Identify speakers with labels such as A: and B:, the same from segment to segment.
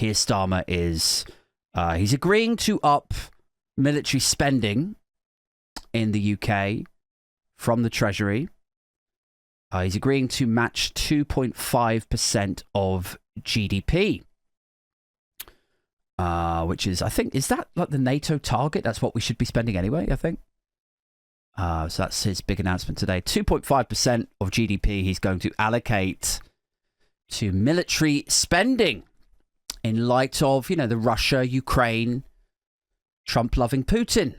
A: Keir Starmer is he's agreeing to up military spending in the UK from the Treasury. He's agreeing to match 2.5% of GDP, which is, I think, is that like the NATO target? That's what we should be spending anyway, I think. So that's his big announcement today. 2.5% of GDP he's going to allocate to military spending in light of, the Russia, Ukraine, Trump-loving Putin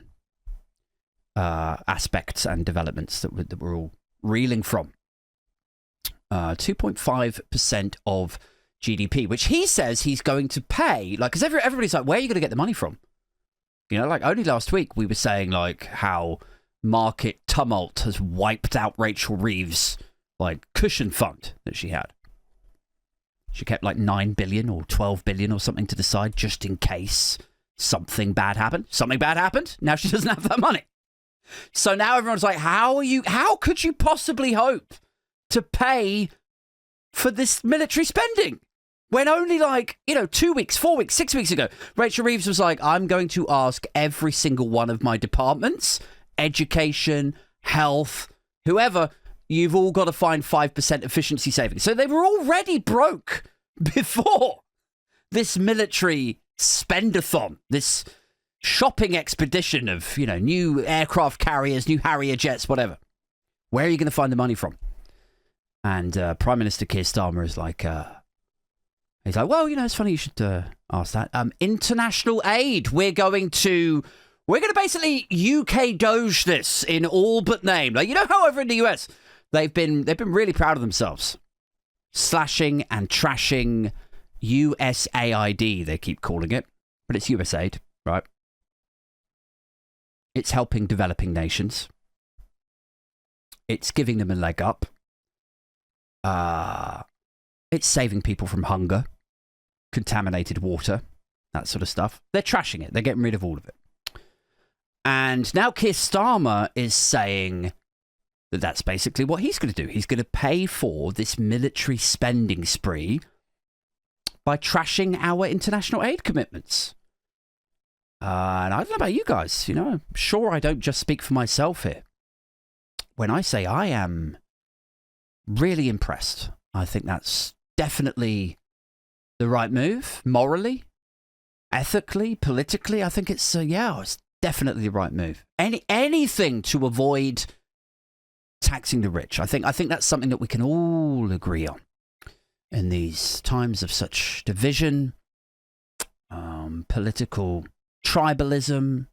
A: aspects and developments that we're all reeling from. 2.5% of GDP, which he says he's going to pay. Like, because everybody's like, where are you going to get the money from? Like only last week we were saying like how market tumult has wiped out Rachel Reeves' like cushion fund that she had. She kept like 9 billion or 12 billion or something to the side just in case something bad happened. Something bad happened. Now she doesn't have that money. So now everyone's like, how could you possibly hope to pay for this military spending? When only 2 weeks, 4 weeks, 6 weeks ago, Rachel Reeves was like, I'm going to ask every single one of my departments, education, health, whoever, you've all got to find 5% efficiency savings. So they were already broke before this military spendathon, this shopping expedition of, new aircraft carriers, new Harrier jets, whatever. Where are you going to find the money from? And Prime Minister Keir Starmer is like, he's like, well, it's funny you should ask that. International aid. We're going to basically UK Doge this in all but name. Like, how over in the US, they've been really proud of themselves. Slashing and trashing USAID, they keep calling it. But it's USAID, right? It's helping developing nations. It's giving them a leg up. It's saving people from hunger, contaminated water, that sort of stuff. They're trashing it. They're getting rid of all of it. And now Keir Starmer is saying that that's basically what he's going to do. He's going to pay for this military spending spree by trashing our international aid commitments. And I don't know about you guys. I'm sure I don't just speak for myself here when I say I am really impressed. I think that's definitely the right move, morally, ethically, politically. I think it's it's definitely the right move. Anything to avoid taxing the rich. I think that's something that we can all agree on in these times of such division, political tribalism,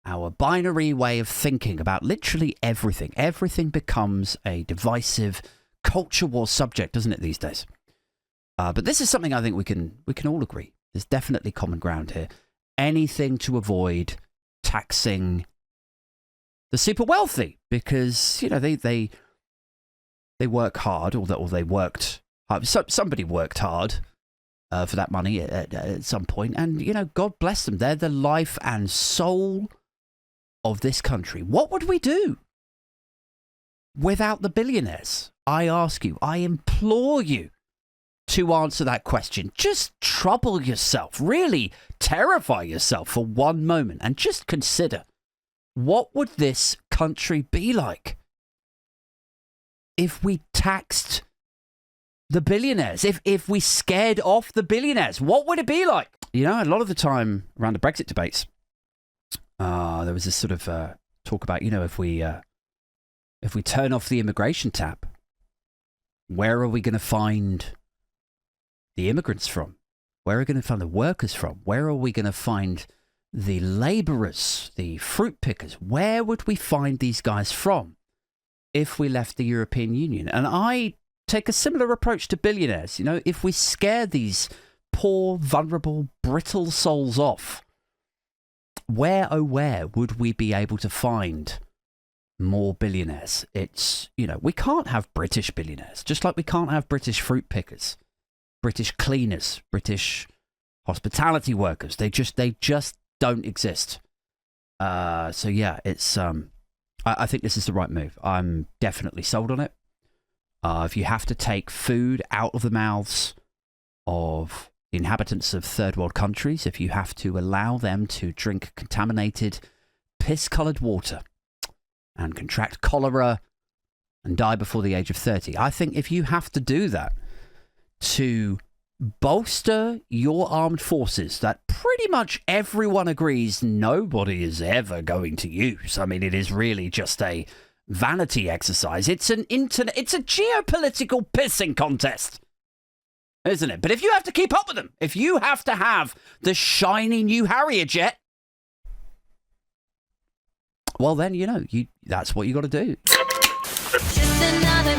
A: our binary way of thinking about literally everything. Everything becomes a divisive culture war subject, doesn't it, these days? But this is something I think we can all agree. There's definitely common ground here. Anything to avoid taxing the super wealthy, because they work hard, or they worked. Somebody worked hard for that money at some point, and God bless them. They're the life and soul of this country. What would we do without the billionaires? I ask you, I implore you to answer that question. Just trouble yourself, really terrify yourself for one moment, and just consider, what would this country be like if we taxed the billionaires? If we scared off the billionaires, what would it be like? A lot of the time around the Brexit debates, there was this sort of talk about, if we turn off the immigration tap, where are we going to find the immigrants from? Where are we going to find the workers from? Where are we going to find the labourers, the fruit pickers? Where would we find these guys from if we left the European Union? And I take a similar approach to billionaires. If we scare these poor, vulnerable, brittle souls off, where, oh where, would we be able to find more billionaires? It's, we can't have British billionaires, just like we can't have British fruit pickers, British cleaners, British hospitality workers. They just don't exist. So yeah, it's, I think this is the right move. I'm definitely sold on it. If you have to take food out of the mouths of the inhabitants of third world countries if you have to allow them to drink contaminated, piss-coloured water and contract cholera and die before the age of 30. I think if you have to do that to bolster your armed forces that pretty much everyone agrees nobody is ever going to use. I mean, it is really just a vanity exercise. It's a geopolitical pissing contest, isn't it? But if you have to keep up with them, if you have to have the shiny new Harrier jet, well then, that's what you got to do.
B: Just another